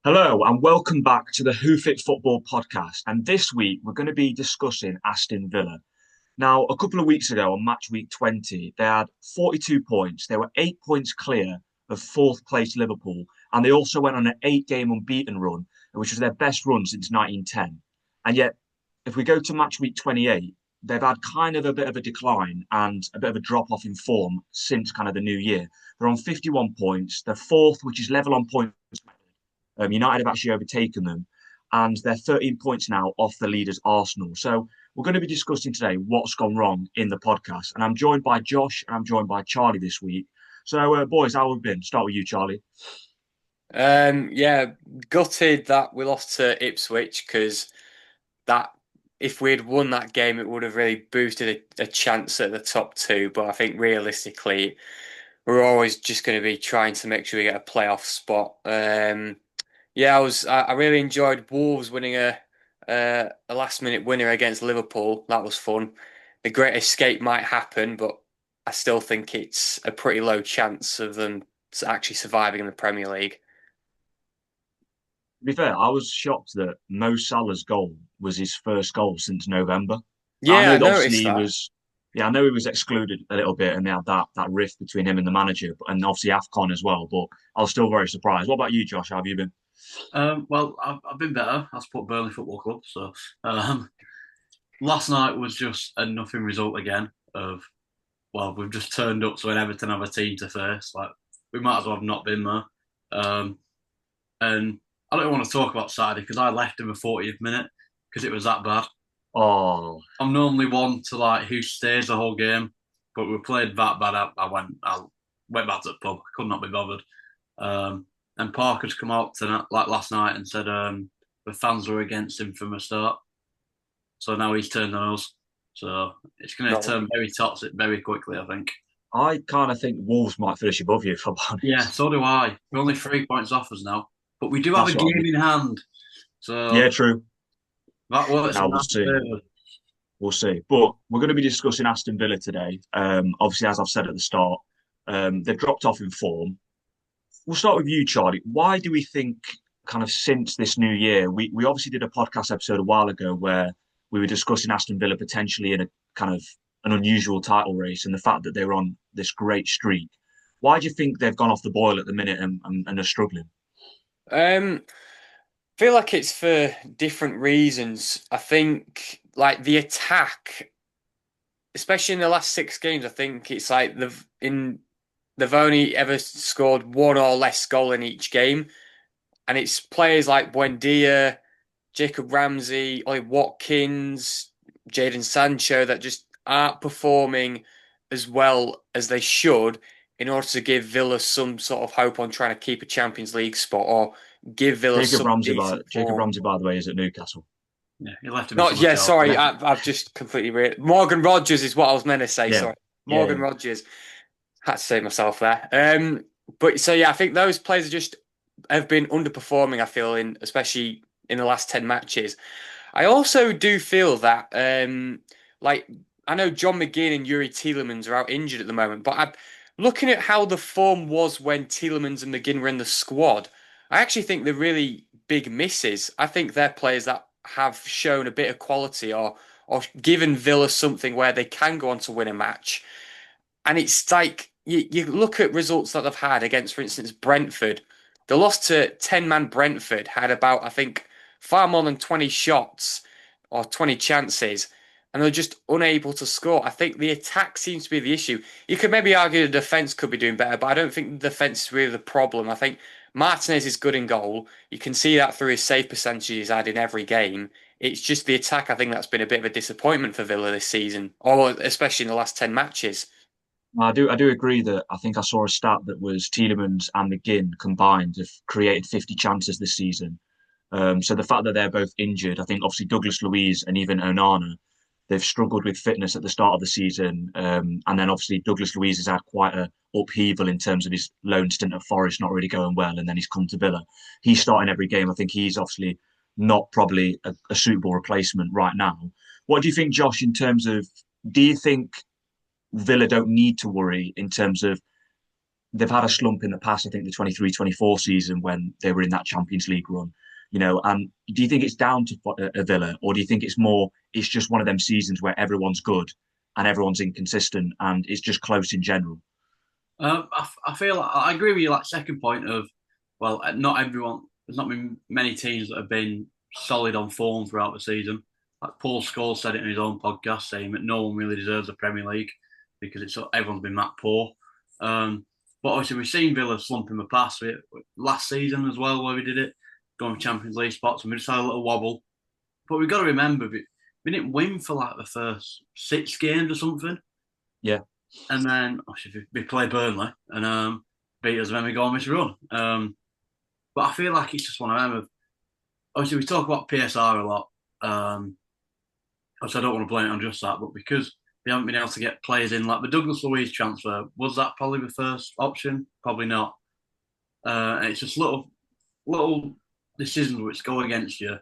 Hello and welcome back to the Hoof Football Podcast. And this week we're going to be discussing Aston Villa. Now, a couple of weeks ago on match week 20, they had 42 points. They were 8 points clear of fourth place Liverpool. And they also went on an 8 game unbeaten run, which was their best run since 1910. And yet, if we go to match week 28, they've had kind of a bit of a decline and a bit of a drop off in form since kind of the new year. They're on 51 points. They're fourth, which is level on points. United have actually overtaken them, and they're 13 points now off the leaders Arsenal. So we're going to be discussing today what's gone wrong in the podcast. And I'm joined by Josh and I'm joined by Charlie this week. So, boys, how have we been? Start with you, Charlie. Yeah, gutted that we lost to Ipswich because that if we'd won that game, it would have really boosted a chance at the top two. But I think realistically, we're always just going to be trying to make sure we get a playoff spot. Yeah, I really enjoyed Wolves winning a last minute winner against Liverpool. That was fun. The great escape might happen, but I still think it's a pretty low chance of them actually surviving in the Premier League. To be fair, I was shocked that Mo Salah's goal was his first goal since November. I Yeah, know I that obviously noticed he that. was, yeah, I know he was excluded a little bit and they had that rift between him and the manager, and obviously AFCON as well. But I was still very surprised. What about you, Josh? How have you been? I've been better. I support Burnley Football Club. Um, Last night was just a nothing result again. We've just turned up, so when Everton have a team to face, like we might as well have not been there. Um, and I don't want to talk about Saturday because I left in the 40th minute because it was that bad. Oh, I'm normally one to like who stays the whole game, but we played that bad. I went back to the pub. Could not be bothered. And Parker's come out tonight, like last night, and said the fans were against him from the start. So now he's turned on us. So it's going to No. turn very toxic very quickly, I think. I kind of think Wolves might finish above you, if I'm Yeah, honest. so do I. We're only 3 points off us now, but we do have a That's what I game mean. in hand. Yeah, So true. that works Now in we'll our see. favour. We'll see. But we're going to be discussing Aston Villa today. Obviously, as I've said at the start, they've dropped off in form. We'll start with you, Charlie. Why do we think, kind of since this new year, we obviously did a podcast episode a while ago where we were discussing Aston Villa potentially in a kind of an unusual title race and the fact that they were on this great streak. Why do you think they've gone off the boil at the minute and are struggling? Um, feel like it's for different reasons. I think like the attack, especially in the last six games, I think it's like they've only ever scored one or less goal in each game, and it's players like Buendia, Jacob Ramsey, Ollie Watkins, Jadon Sancho that just aren't performing as well as they should in order to give Villa some sort of hope on trying to keep a Champions League spot or give Villa some decent Jacob form. Ramsey, by the way, is at Newcastle. Yeah, he left him in No, summer yeah, sale. sorry, I've just completely Morgan Rogers is what I was meant to say. Yeah, Sorry, yeah, Morgan yeah. Rogers. Had to save myself there. But so yeah, I think those players are just have been underperforming. I feel in especially in the last 10 matches. I also do feel that like I know John McGinn and Yuri Tielemans are out injured at the moment, but I'm looking at how the form was when Tielemans and McGinn were in the squad. I actually think they're really big misses. I think they're players that have shown a bit of quality or given Villa something where they can go on to win a match. And it's like you look at results that they've had against, for instance, Brentford. The loss to 10-man Brentford had about, I think, far more than 20 shots or 20 chances, and they're just unable to score. I think the attack seems to be the issue. You could maybe argue the defence could be doing better, but I don't think the defence is really the problem. I think Martinez is good in goal. You can see that through his save percentage he's had in every game. It's just the attack, I think, that's been a bit of a disappointment for Villa this season, or especially in the last 10 matches. I do agree that I think I saw a stat that was Tielemans and McGinn combined have created 50 chances this season. So the fact that they're both injured, I think obviously Douglas Luiz and even Onana, they've struggled with fitness at the start of the season. And then obviously Douglas Luiz has had quite a upheaval in terms of his loan stint at Forest not really going well, and then he's come to Villa. He's starting every game. I think he's obviously not probably a suitable replacement right now. What do you think, Josh, in terms of do you think Villa don't need to worry in terms of they've had a slump in the past. I think the 23-24 season when they were in that Champions League run. And do you think it's down to a Villa, or do you think it's just one of them seasons where everyone's good and everyone's inconsistent and it's just close in general? I feel I agree with you. Like second point of, well, not everyone. There's not been many teams that have been solid on form throughout the season. Like Paul Scholes said it in his own podcast, saying that no one really deserves the Premier League because everyone's been that poor. But obviously we've seen Villa slump in the past. Last season as well, where we did it, going for Champions League spots, and we just had a little wobble. But we've got to remember, we didn't win for like the first 6 games or something. Yeah. And then obviously we play Burnley and beat us when we go on this run. But I feel like it's just one of them. Obviously, we talk about PSR a lot. Obviously, I don't want to blame it on just that, but because we haven't been able to get players in, like the Douglas Luiz transfer, was that probably the first option? Probably not. And it's just little decisions which go against you,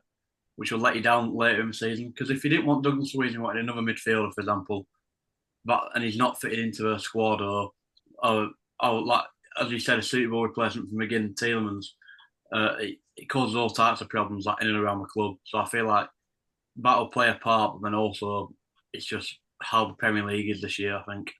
which will let you down later in the season. Because if you didn't want Douglas Luiz and you wanted another midfielder, for example, and he's not fitted into a squad or like as you said, a suitable replacement for McGinn and Tielemans, it causes all types of problems like in and around the club. So I feel like that'll play a part, but then also it's just how the Premier League is this year, I think.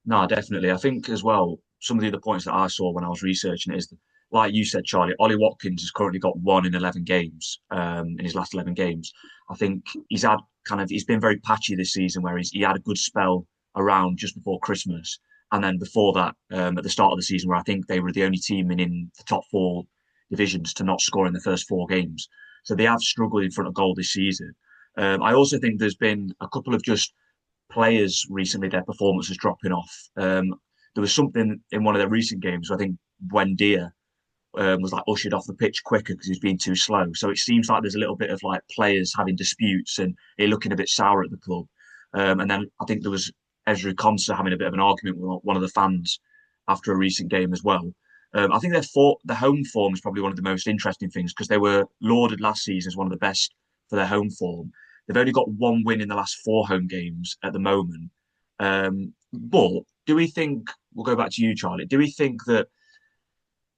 No, definitely. I think as well, some of the other points that I saw when I was researching it is, like you said, Charlie, Ollie Watkins has currently got 1 in 11 games in his last 11 games. I think he's been very patchy this season where he had a good spell around just before Christmas. And then before that, at the start of the season, where I think they were the only team in the top 4 divisions to not score in the first 4 games. So they have struggled in front of goal this season. I also think there's been a couple of just players recently, their performances dropping off. There was something in one of their recent games, I think Buendia was like ushered off the pitch quicker because he's been too slow. So it seems like there's a little bit of like players having disputes and it looking a bit sour at the club. And then I think there was Ezri Konsa having a bit of an argument with one of the fans after a recent game as well. I think the home form is probably one of the most interesting things because they were lauded last season as one of the best for their home form. They've only got 1 win in the last 4 home games at the moment. But do we think, we'll go back to you, Charlie, do we think that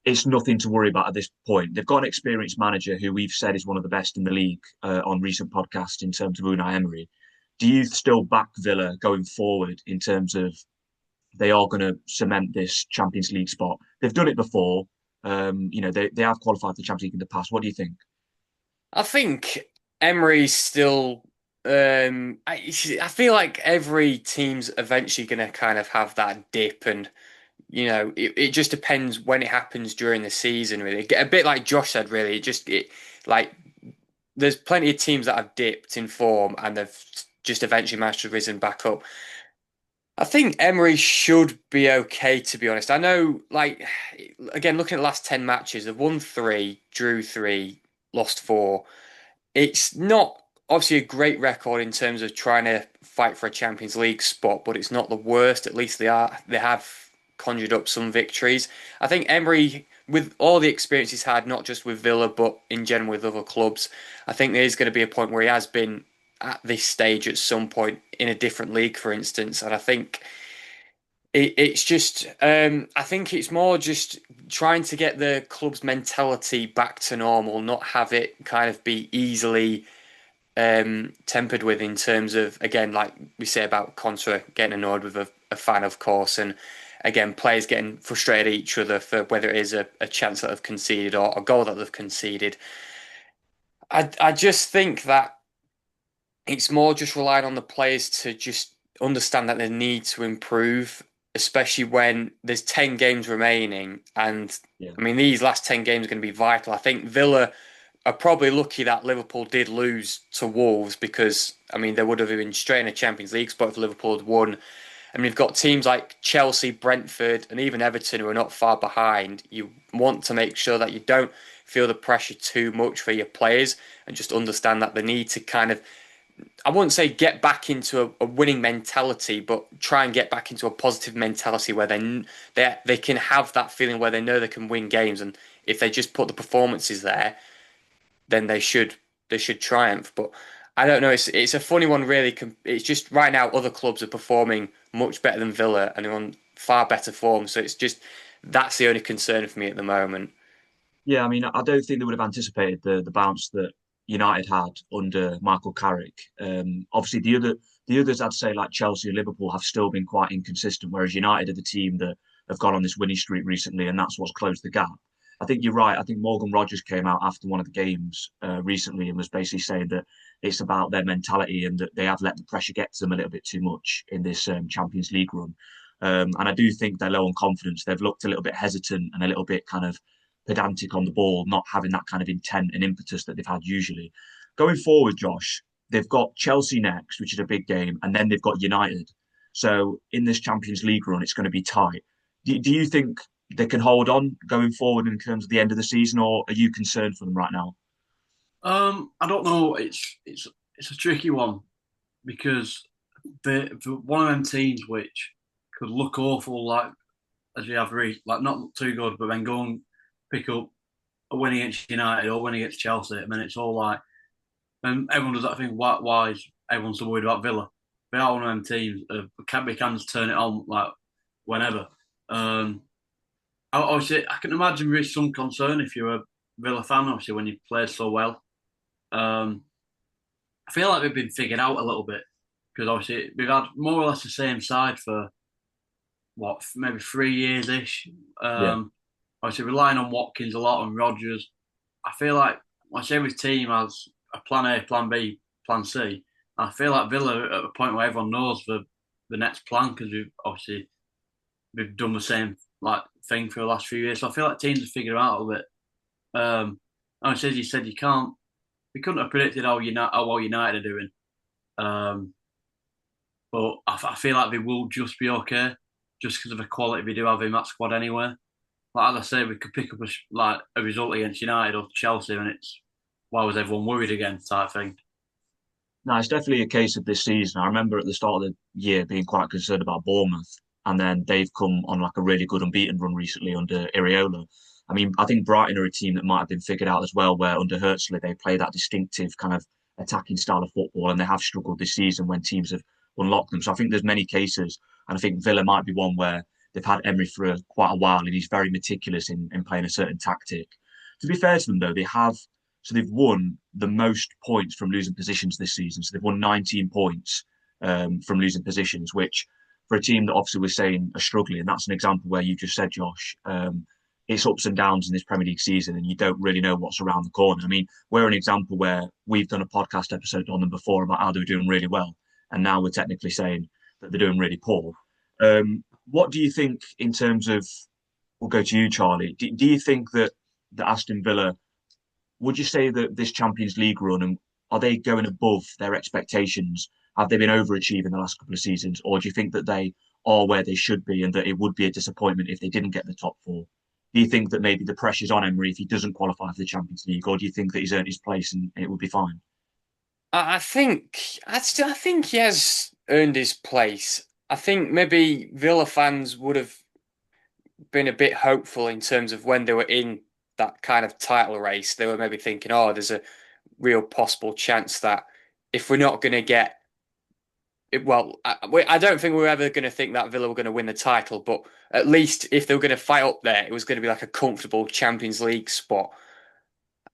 it's nothing to worry about at this point? They've got an experienced manager who we've said is one of the best in the league on recent podcasts in terms of Unai Emery. Do you still back Villa going forward in terms of they are going to cement this Champions League spot? They've done it before. They have qualified for the Champions League in the past. What do you think? I think Emery's still. I feel like every team's eventually going to kind of have that dip, and it just depends when it happens during the season. Really, a bit like Josh said. Really, like there's plenty of teams that have dipped in form and they've just eventually managed to risen back up. I think Emery should be okay, to be honest. I know, like, again, looking at the last 10 matches, they've won 3, drew 3, lost 4. It's not obviously a great record in terms of trying to fight for a Champions League spot, but it's not the worst. At least they have conjured up some victories. I think Emery, with all the experience he's had, not just with Villa, but in general with other clubs, I think there is going to be a point where he has been at this stage at some point in a different league, for instance. And I think it's just, I think it's more just trying to get the club's mentality back to normal, not have it kind of be easily tempered with in terms of, again, like we say about Contra getting annoyed with a fan, of course, and again, players getting frustrated at each other for whether it is a chance that they've conceded or a goal that they've conceded. I just think that it's more just relying on the players to just understand that they need to improve, especially when there's 10 games remaining. And Yeah. I mean, these last 10 games are going to be vital. I think Villa are probably lucky that Liverpool did lose to Wolves because, I mean, they would have been straight in a Champions League spot if Liverpool had won. I mean, you've got teams like Chelsea, Brentford, and even Everton who are not far behind. You want to make sure that you don't feel the pressure too much for your players and just understand that they need to kind of, I wouldn't say get back into a winning mentality, but try and get back into a positive mentality where they can have that feeling where they know they can win games, and if they just put the performances there, then they should triumph. But I don't know. It's a funny one, really. It's just right now other clubs are performing much better than Villa and are on far better form. So it's just That's the only concern for me at the moment. Yeah, I mean, I don't think they would have anticipated the bounce that United had under Michael Carrick. Obviously, the others I'd say like Chelsea and Liverpool have still been quite inconsistent, whereas United are the team that have gone on this winning streak recently, and that's what's closed the gap. I think you're right. I think Morgan Rogers came out after one of the games recently and was basically saying that it's about their mentality and that they have let the pressure get to them a little bit too much in this Champions League run. And I do think they're low on confidence. They've looked a little bit hesitant and a little bit kind of pedantic on the ball, not having that kind of intent and impetus that they've had usually. Going forward, Josh, they've got Chelsea next, which is a big game, and then they've got United. So in this Champions League run, it's going to be tight. Do you think they can hold on going forward in terms of the end of the season, or are you concerned for them right now? I don't know. It's a tricky one because they're one of them teams which could look awful, like as you have like not look too good, but then go and pick up a win against United or win against Chelsea, and then it's all like, and everyone does that thing. Why is everyone so worried about Villa? They are one of them teams. We can just turn it on like whenever. Obviously, I can imagine there is some concern if you're a Villa fan, obviously, when you played so well. Um, I feel like we've been figured out a little bit because obviously we've had more or less the same side for what, maybe 3 years ish. Yeah. Obviously relying on Watkins a lot and Rodgers. I feel like every team has a plan A, plan B, plan C. I feel like Villa are at a point where everyone knows the next plan because we've done the same like thing for the last few years. So I feel like teams have figured it out a little bit. Obviously, as you said, we couldn't have predicted how well United are doing. But I feel like they will just be okay, just because of the quality we do have in that squad anyway. Like as I say, we could pick up a result against United or Chelsea, and it's why was everyone worried again type thing. No, it's definitely a case of this season. I remember at the start of the year being quite concerned about Bournemouth, and then they've come on like a really good unbeaten run recently under Iriola. I mean, I think Brighton are a team that might have been figured out as well, where under Hertzler they play that distinctive kind of attacking style of football, and they have struggled this season when teams have unlocked them. So I think there's many cases, and I think Villa might be one where they've had Emery for quite a while, and he's very meticulous in playing a certain tactic. To be fair to them, though, they've won the most points from losing positions this season. So they've won 19 points from losing positions, which for a team that obviously we're saying are struggling, that's an example where you just said, Josh, it's ups and downs in this Premier League season, and you don't really know what's around the corner. I mean, we're an example where we've done a podcast episode on them before about how they were doing really well, and now we're technically saying that they're doing really poor. What do you think in terms of? We'll go to you, Charlie. Do you think that Aston Villa, would you say that this Champions League run, and are they going above their expectations? Have they been overachieving the last couple of seasons, or do you think that they are where they should be, and that it would be a disappointment if they didn't get the top four? Do you think that maybe the pressure's on Emery if he doesn't qualify for the Champions League, or do you think that he's earned his place and it would be fine? I think he has earned his place. I think maybe Villa fans would have been a bit hopeful in terms of when they were in that kind of title race. They were maybe thinking, oh, there's a real possible chance that if we're not going to get I don't think we were ever going to think that Villa were going to win the title, but at least if they were going to fight up there, it was going to be like a comfortable Champions League spot.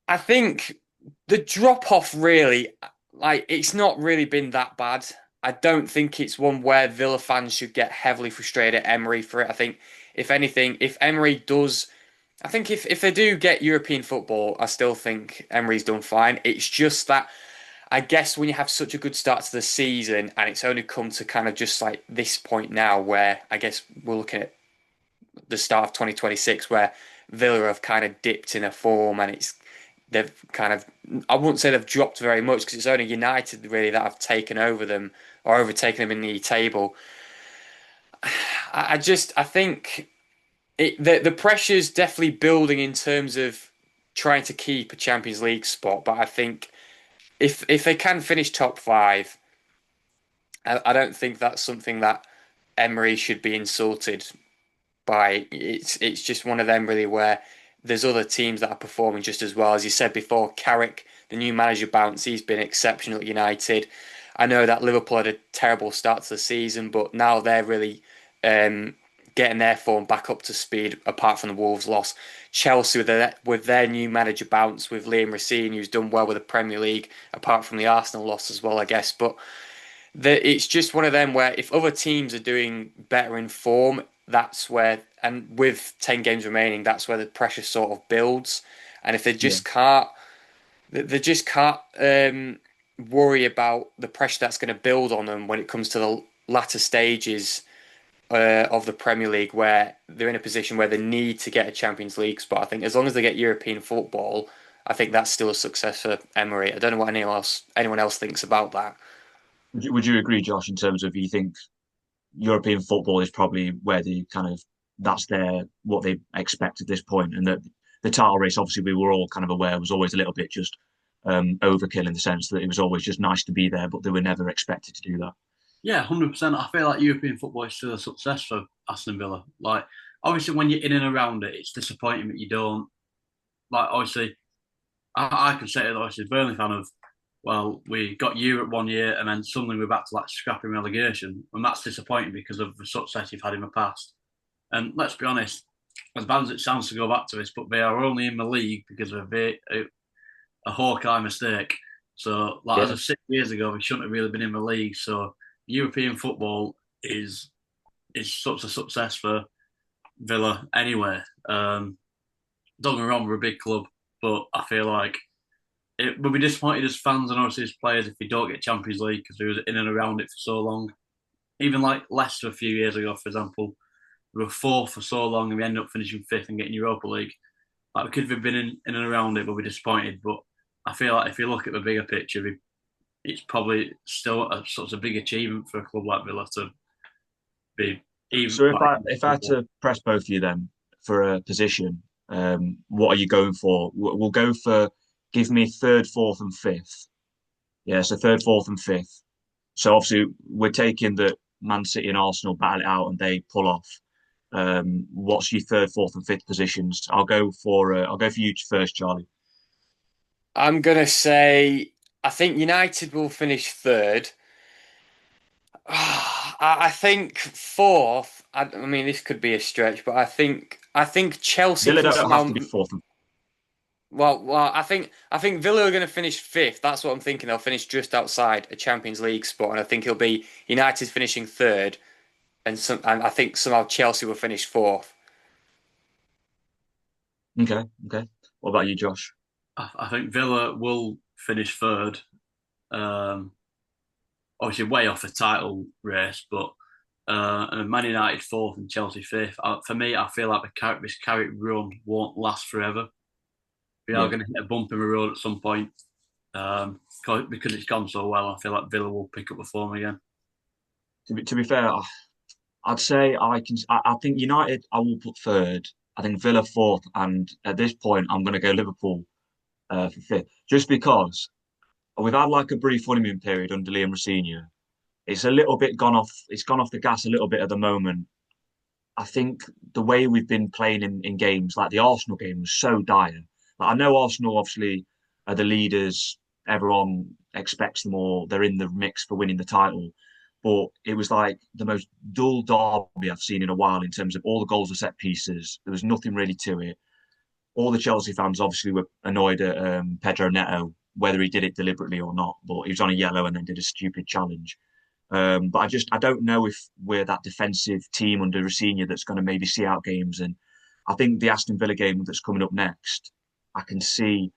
I think the drop off really, like, it's not really been that bad. I don't think it's one where Villa fans should get heavily frustrated at Emery for it. I think, if anything, if Emery does, I think if they do get European football, I still think Emery's done fine. It's just that I guess when you have such a good start to the season and it's only come to kind of just like this point now where I guess we're looking at the start of 2026 where Villa have kind of dipped in a form and they've kind of, I wouldn't say they've dropped very much because it's only United really that have taken over them or overtaken them in the table. I think the pressure's definitely building in terms of trying to keep a Champions League spot, but I think if they can finish top five, I don't think that's something that Emery should be insulted by. It's just one of them really where there's other teams that are performing just as well. As you said before, Carrick, the new manager bounce, he's been exceptional at United. I know that Liverpool had a terrible start to the season, but now they're really getting their form back up to speed. Apart from the Wolves loss, Chelsea with their new manager bounce with Liam Racine, who's done well with the Premier League. Apart from the Arsenal loss as well, I guess, but. It's just one of them where if other teams are doing better in form, that's where, and with 10 games remaining, that's where the pressure sort of builds. And if they just can't worry about the pressure that's going to build on them when it comes to the latter stages of the Premier League, where they're in a position where they need to get a Champions League spot. I think as long as they get European football, I think that's still a success for Emery. I don't know what anyone else thinks about that. Would you agree, Josh, in terms of you think European football is probably where they kind of that's what they expect at this point, and that the title race, obviously, we were all kind of aware was always a little bit just overkill in the sense that it was always just nice to be there, but they were never expected to do that. Yeah, 100%. I feel like European football is still a success for Aston Villa. Like, obviously, when you're in and around it, it's disappointing that you don't. Like, obviously, I can say it, obviously, Burnley fan of, well, we got Europe one year and then suddenly we're back to like scrapping relegation. And that's disappointing because of the success you've had in the past. And let's be honest, as bad as it sounds to go back to this, but they are only in the league because of a Hawkeye mistake. So, like, as of 6 years ago, we shouldn't have really been in the league. So, European football is such a success for Villa anyway. Don't get me wrong, we're a big club, but I feel like we'll be disappointed as fans and obviously as players if we don't get Champions League because we were in and around it for so long. Even like Leicester a few years ago, for example, we were fourth for so long and we ended up finishing fifth and getting Europa League. Like, we could have been in and around it, but we're disappointed. But I feel like if you look at the bigger picture, it's probably still a big achievement for a club like Villa to be even. So if I had to press both of you then for a position, what are you going for? We'll go for give me third, fourth, and fifth. Yeah, so third, fourth, and fifth. So obviously we're taking that Man City and Arsenal battle it out and they pull off. What's your third, fourth, and fifth positions? I'll go for you first, Charlie. I'm gonna say I think United will finish third. I think fourth. I mean, this could be a stretch, but I think Chelsea Villa can don't somehow. have to be fourth. Well, I think Villa are going to finish fifth. That's what I'm thinking. They'll finish just outside a Champions League spot, and I think it'll be United finishing third, and I think somehow Chelsea will finish fourth. Okay. What about you, Josh? I think Villa will finish third. Obviously, way off the title race, but and Man United fourth and Chelsea fifth. For me, I feel like this carrot run won't last forever. We are going to hit a bump in the road at some point because it's gone so well. I feel like Villa will pick up the form again. To be fair, I'd say I think United I will put third. I think Villa fourth, and at this point I'm going to go Liverpool for fifth, just because we've had like a brief honeymoon period under Liam Racine. It's a little bit gone off. It's gone off the gas a little bit at the moment. I think the way we've been playing in games, like the Arsenal game, was so dire. Like, I know Arsenal obviously are the leaders. Everyone expects them all. They're in the mix for winning the title. But it was like the most dull derby I've seen in a while in terms of all the goals were set pieces. There was nothing really to it. All the Chelsea fans obviously were annoyed at Pedro Neto, whether he did it deliberately or not. But he was on a yellow and then did a stupid challenge. But I don't know if we're that defensive team under Racine that's going to maybe see out games. And I think the Aston Villa game that's coming up next, I can see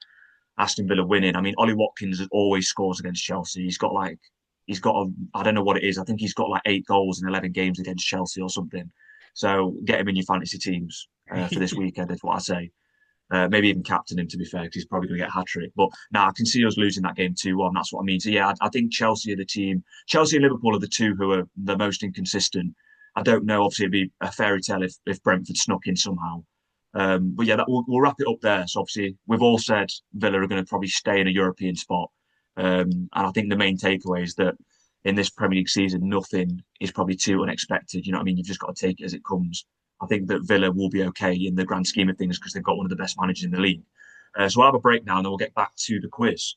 Aston Villa winning. I mean, Ollie Watkins always scores against Chelsea. He's got I don't know what it is. I think he's got like 8 goals in 11 games against Chelsea or something. So get him in your fantasy teams for this weekend, is what I say. Maybe even captain him, to be fair, because he's probably going to get a hat-trick. But now I can see us losing that game 2-1. That's what I mean. So, yeah, I think Chelsea are the team. Chelsea and Liverpool are the two who are the most inconsistent. I don't know. Obviously, it'd be a fairy tale if Brentford snuck in somehow. But, yeah, we'll wrap it up there. So, obviously, we've all said Villa are going to probably stay in a European spot. And I think the main takeaway is that in this Premier League season, nothing is probably too unexpected. You know what I mean? You've just got to take it as it comes. I think that Villa will be okay in the grand scheme of things because they've got one of the best managers in the league. So we'll have a break now and then we'll get back to the quiz.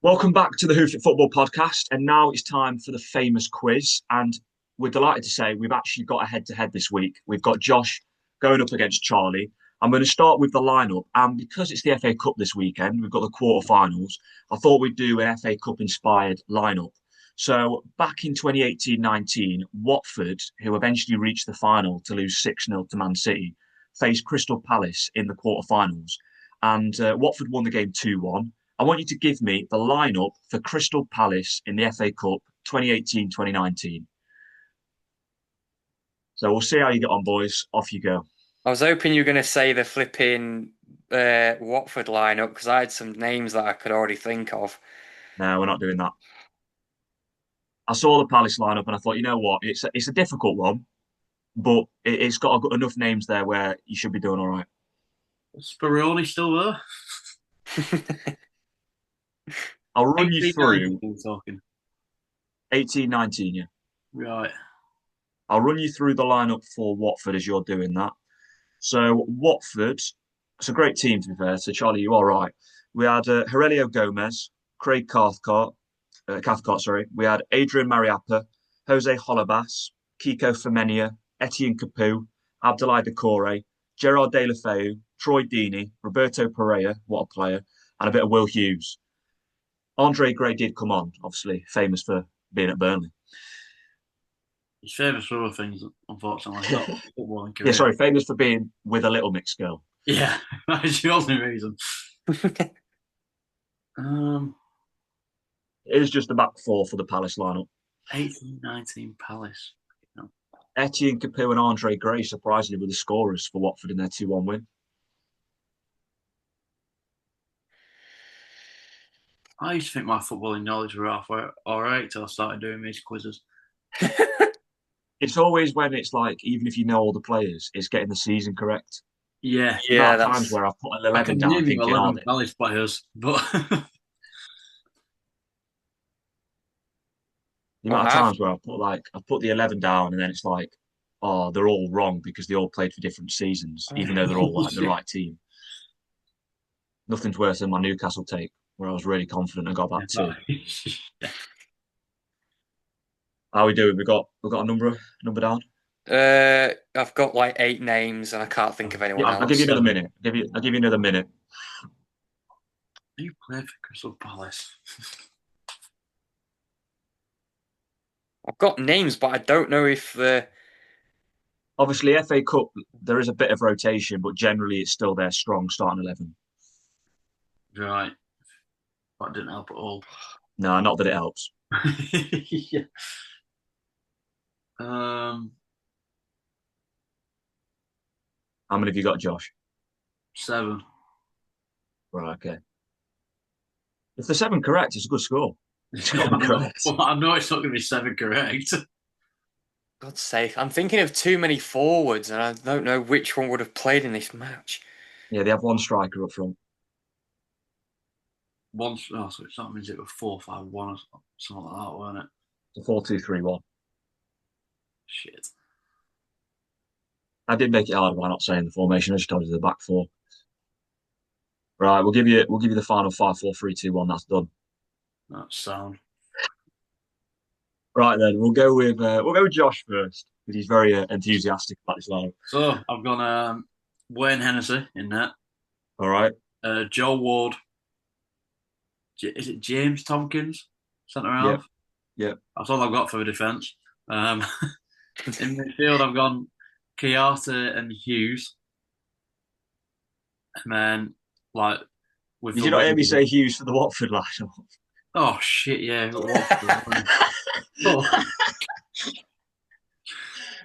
Welcome back to the Hoof Football Podcast. And now it's time for the famous quiz. And we're delighted to say we've actually got a head-to-head this week. We've got Josh going up against Charlie. I'm going to start with the lineup, and because it's the FA Cup this weekend, we've got the quarterfinals. I thought we'd do an FA Cup inspired lineup. So back in 2018-19, Watford, who eventually reached the final to lose 6-0 to Man City, faced Crystal Palace in the quarterfinals, and Watford won the game 2-1. I want you to give me the lineup for Crystal Palace in the FA Cup 2018-2019. So we'll see how you get on, boys. Off you go. I was hoping you were going to say the flipping Watford lineup because I had some names that I could already think of. No, we're not doing that. I saw the Palace lineup and I thought, you know what, it's a difficult one, but it's got enough names there where you should be doing all right. Speroni still there? I'll run you through 18-19, yeah. Right. I'll run you through the lineup for Watford as you're doing that. So Watford, it's a great team to be fair. So Charlie, you are right. We had Aurelio Gomez, Craig Cathcart, sorry. We had Adrian Mariappa, Jose Holebas, Kiko Femenia, Etienne Capoue, Abdoulaye Doucouré, Gerard Deulofeu, Troy Deeney, Roberto Pereira, what a player, and a bit of Will Hughes. Andre Gray did come on, obviously, famous for being at Burnley. He's famous for other things, unfortunately. Not football and career. Yeah, sorry, famous for being with a little mixed girl. Yeah, that's the only reason. It is just the back four for the Palace lineup. 18-19 Palace. No. Etienne Capoue and Andre Gray, surprisingly, were the scorers for Watford in their 2-1 win. I used to think my footballing knowledge were halfway all right till I started doing these quizzes. It's always when it's like, even if you know all the players, it's getting the season correct. Yeah. The amount of times where I've put an 11 I can down name thinking, 11 Palace players, but the amount of times where I've put the 11 down and then it's like, oh, they're all wrong because they all played for different seasons, even though they're all like the right team. Nothing's worse than my Newcastle take, where I was really confident I got that too. How are we doing? We got a number down. I've got like 8 names and I can't think of anyone else. I'll give you another minute. I'll give you another minute. You play for Crystal Palace. I've got names, but I don't know if Obviously, FA Cup, there is a bit of rotation, but generally it's still their strong starting 11. Right. That didn't help at all. No, not that it helps. Yeah. How many have you got, Josh? 7. Right, okay. If the 7 correct, it's a good score. It's got to be correct. Well, I know it's not going to be 7 correct. God's sake, I'm thinking of too many forwards and I don't know which one would have played in this match. Yeah, they have one striker up front. So that means it was 4-5-1 or something like that, weren't it? It's a 4-2-3-1. Shit. I did make it hard by not saying the formation. I just told you the back four. Right, we'll give you the final 5-4-3-2-1. That's done. That's sound. Right then, we'll go with Josh first because he's very enthusiastic about this lineup. So I've gone Wayne Hennessy in that. All right. Joe Ward. Is it James Tompkins? Centre half. Yeah. That's all I've got for the defence. In midfield, I've gone Chiata and Hughes. And then, Did you not hear me say Hughes for the Watford lineup? Oh, shit, yeah. Oh.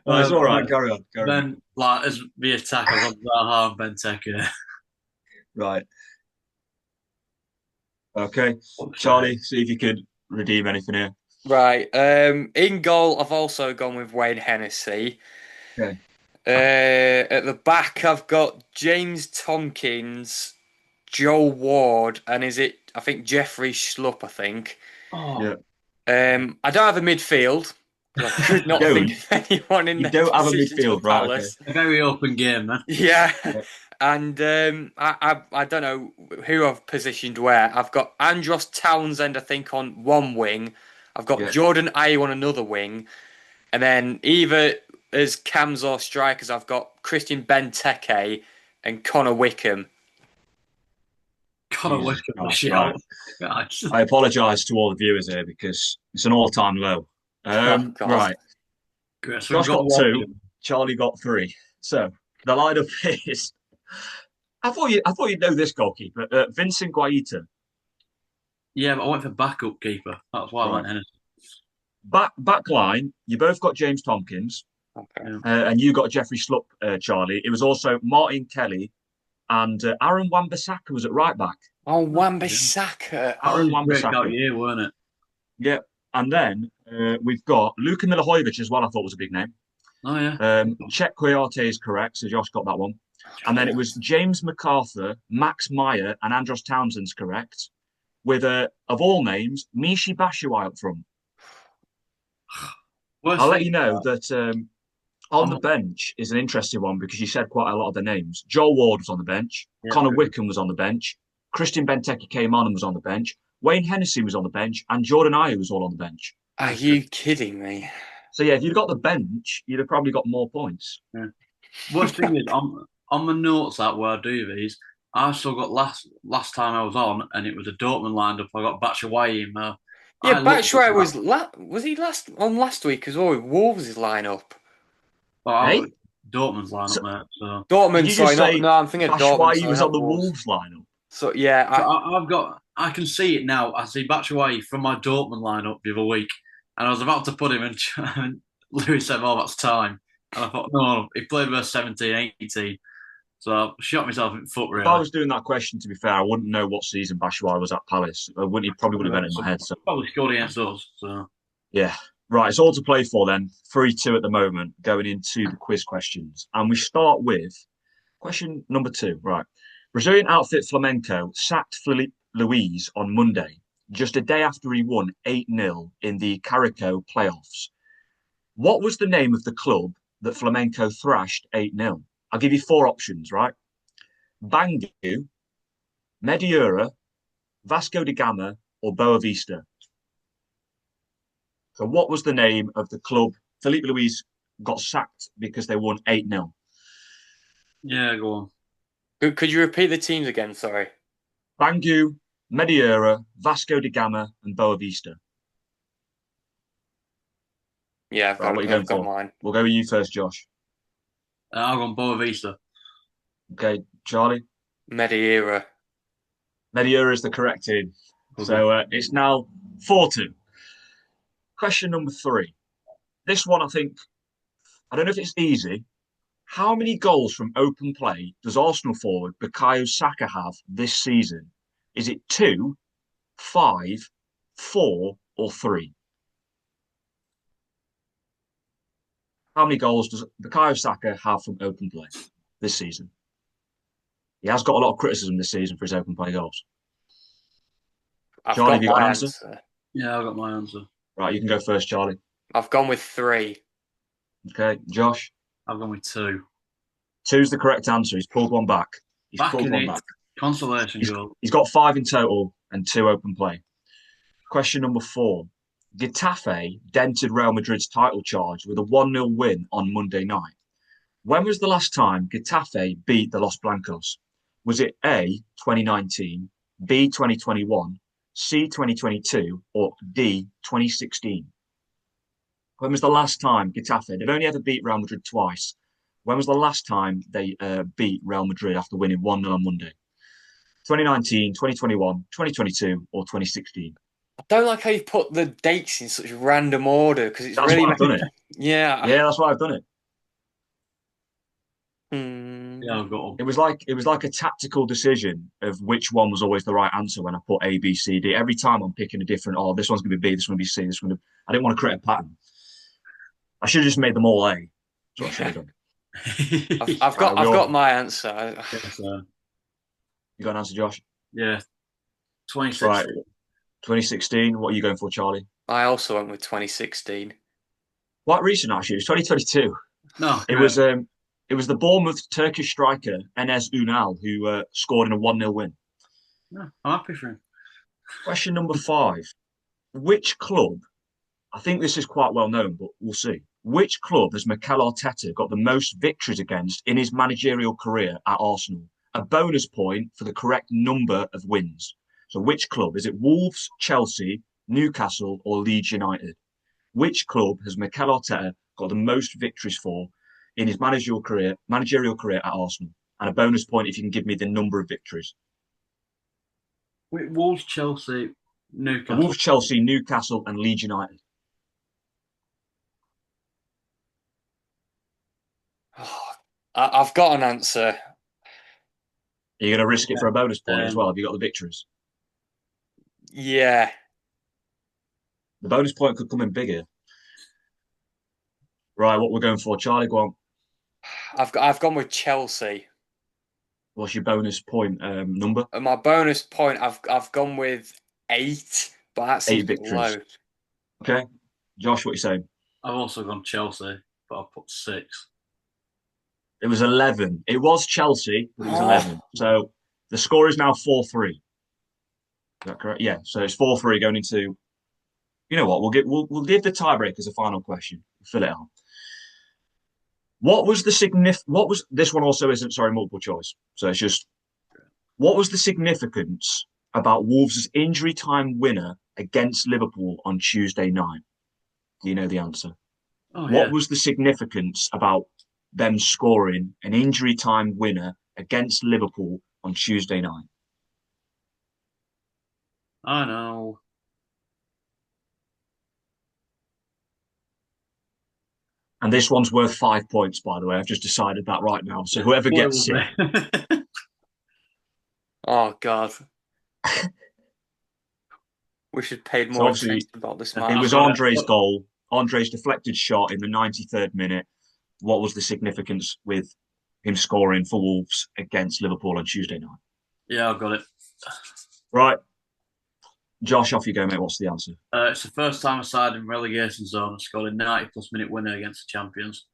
It's all right. Carry on. Then, as the attack, I've got Zaha and Benteke. Right. Okay. Charlie, see if you could redeem anything here. Right. In goal, I've also gone with Wayne Hennessy. Okay. At the back, I've got James Tompkins, Joe Ward, and I think Jeffrey Schlupp, I think. Oh. Yeah. I don't have a midfield. I could not think of anyone in there. You don't have a midfield, right? Okay. A very open game, man. Yeah. And I don't know who I've positioned where. I've got Andros Townsend, I think, on one wing. I've got Jordan Ayew on another wing. And then either as cams or strikers, I've got Christian Benteke and Connor Wickham. Connor Jesus Wickham, Christ, Michelle. right. I apologise to all the viewers here because it's an all-time low. Oh, God. Right. Great. So Josh we've got one. 2, Charlie got 3. So the lineup is. I thought you'd know this goalkeeper, Vincent Guaita. Yeah, but I went for backup keeper. That's why I went Hennessy. Back line, you both got James Tompkins, Okay. and you got Jeffrey Slupp, Charlie. It was also Martin Kelly and Aaron Wan-Bissaka was at right back. Oh, Wan-Bissaka. Aaron That was a breakout Wan-Bissaka. year, weren't it? Yeah. And then we've got Luka Milivojevic as well, I thought was a big name. Oh, yeah. Czech Kouyaté is correct, so Josh got that one. And then it was James MacArthur, Max Meyer, and Andros Townsend's correct. With, of all names, Michy Batshuayi up front. I'll let you know that on the bench is an interesting one because you said quite a lot of the names. Joel Ward was on the bench. Yeah, Connor Wickham was on the bench. Christian Benteke came on and was on the bench. Wayne Hennessy was on the bench. And Jordan Ayew was all on the bench. Are you kidding me? So, yeah, if you'd got the bench, you'd have probably got more points. Yeah. Worst thing is, on my notes that where I do these, I still got last time I was on, and it was a Dortmund lined up. I got Batshuayi in there. Yeah, Batshuayi was he last week as well with Wolves' lineup? Well, Hey? Dortmund's lineup, mate. So Dortmund, Did you just say I'm thinking of Dortmund. Batshuayi was on the Wolves lineup? So yeah, I can see it now. I see Batshuayi from my Dortmund lineup the other week, and I was about to put him in. And Louis said, "Oh, that's time." And I thought, no, he played verse 17, 18. So I shot myself in the foot, really. If I was doing that question, to be fair, I wouldn't know what season Batshuayi was at Palace. He probably would have been in my head. So. Probably scored against us. So. Yeah. Right, it's all to play for then. 3-2 at the moment, going into the quiz questions. And we start with question number 2. Right. Brazilian outfit Flamenco sacked Filipe Luis on Monday, just a day after he won 8-0 in the Carico playoffs. What was the name of the club that Flamenco thrashed 8-0? I'll give you 4 options, right? Bangu, Mediura, Vasco da Gama, or Boa Vista. So what was the name of the club Filipe Luis got sacked because they won 8-0? Yeah, go on. Could you repeat the teams again? Sorry. Bangu, Mediura, Vasco da Gama, and Boa Vista. Yeah, I've got mine. We'll go with you first, Josh. I've gone Boa Vista. Okay, Charlie? Mediura. Mediura is the correct team. Okay. So it's now 4-2. Question number 3. This one, I don't know if it's easy. How many goals from open play does Arsenal forward Bukayo Saka have this season? Is it 2, 5, 4, or 3? How many goals does Bukayo Saka have from open play this season? He has got a lot of criticism this season for his open play goals. Charlie, have you got an answer? Yeah, I've got my answer. Right, you can go first, Charlie. I've gone with 3. Okay, Josh? I've gone with 2. 2's the correct answer. He's pulled one back. Consolation goal. He's got 5 in total and 2 open play. Question number 4. Getafe dented Real Madrid's title charge with a 1-0 win on Monday night. When was the last time Getafe beat the Los Blancos? Was it A, 2019, B, 2021, C, 2022, or D, 2016? When was the last time Getafe, they've only ever beat Real Madrid twice. When was the last time they beat Real Madrid after winning 1-0 on Monday? 2019, 2021, 2022, or 2016? I don't like how you put the dates in such random order because it's that's really. Why I've done it. Yeah. Yeah, that's why I've done it. Yeah, I've got. It was like a tactical decision of which one was always the right answer when I put A, B, C, D. Every time I'm picking a different. Oh, this one's going to be B. This one's going to be C. This one. I didn't want to create a pattern. I should have just made them all A. That's what I should have done. I've got my answer. Yes, you got an answer, Josh? Yeah. 2016. Right. 2016. What are you going for, Charlie? I also went with 2016. Quite recent, actually. It was 2022. No, It was the Bournemouth Turkish striker Enes Ünal who scored in a 1-0 win. No, I'm happy for him. Question number 5. Which club, I think this is quite well known, but we'll see. Which club has Mikel Arteta got the most victories against in his managerial career at Arsenal? A bonus point for the correct number of wins. So which club? Is it Wolves, Chelsea, Newcastle, or Leeds United? Which club has Mikel Arteta got the most victories for in his managerial career at Arsenal? And a bonus point if you can give me the number of victories. Wolves, Chelsea, Newcastle. Wolves, Chelsea, Newcastle, and Leeds United. Oh, I've got an answer. Are you going to risk it for a bonus point as well? Have you got the victories? Yeah. The bonus point could come in bigger. Right, what we're going for, Charlie, go on. I've gone with Chelsea. What's your bonus point number? And my bonus point, I've gone with 8, but that seems 8 victories. low. Okay. Josh, what are you saying? I've also gone Chelsea, but I've put 6. It was 11. It was Chelsea, but it was 11. So the score is now 4-3. Is that correct? Yeah. So it's 4-3 going into. You know what? We'll give the tiebreakers a final question. Fill it out. What was this one also isn't multiple choice. So it's just what was the significance about Wolves' injury time winner against Liverpool on Tuesday night? Do you know the answer? What was the significance about them scoring an injury time winner against Liverpool on Tuesday night? I know. And this one's worth 5 points, by the way. I've just decided that right now. So whoever gets it. Oh, God. We should pay more attention about this match. It was Andre's goal. Andre's deflected shot in the 93rd minute. What was the significance with him scoring for Wolves against Liverpool on Tuesday night? Yeah, I've got it. Right. Josh, off you go, mate. What's the answer? It's the first time a side in relegation zone has scored a 90-plus minute winner against the champions.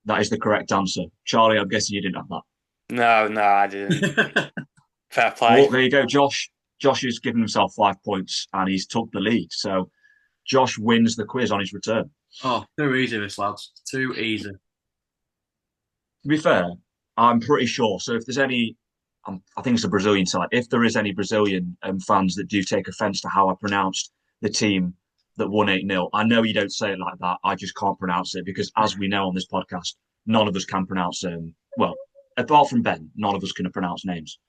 That is the correct answer. Charlie, I'm guessing you didn't have that. No, I didn't. Fair play. Well, there you go, Josh. Josh has given himself 5 points and he's took the lead. So Josh wins the quiz on his return. Oh, too easy, this, lads. Too easy. To be fair, I'm pretty sure. So if there's any, I think it's a Brazilian side. If there is any Brazilian fans that do take offence to how I pronounced the team that won 8-0, I know you don't say it like that. I just can't pronounce it because, as we know on this podcast, none of us can pronounce well, apart from Ben, none of us can pronounce names.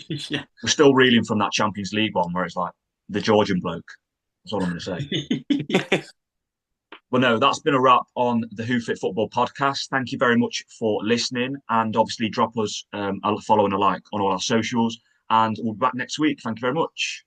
Yeah. We're still reeling from that Champions League one where it's like the Georgian bloke. That's all I'm going to say. Well, no, that's been a wrap on the Hoof Football podcast. Thank you very much for listening, and obviously drop us a follow and a like on all our socials, and we'll be back next week. Thank you very much.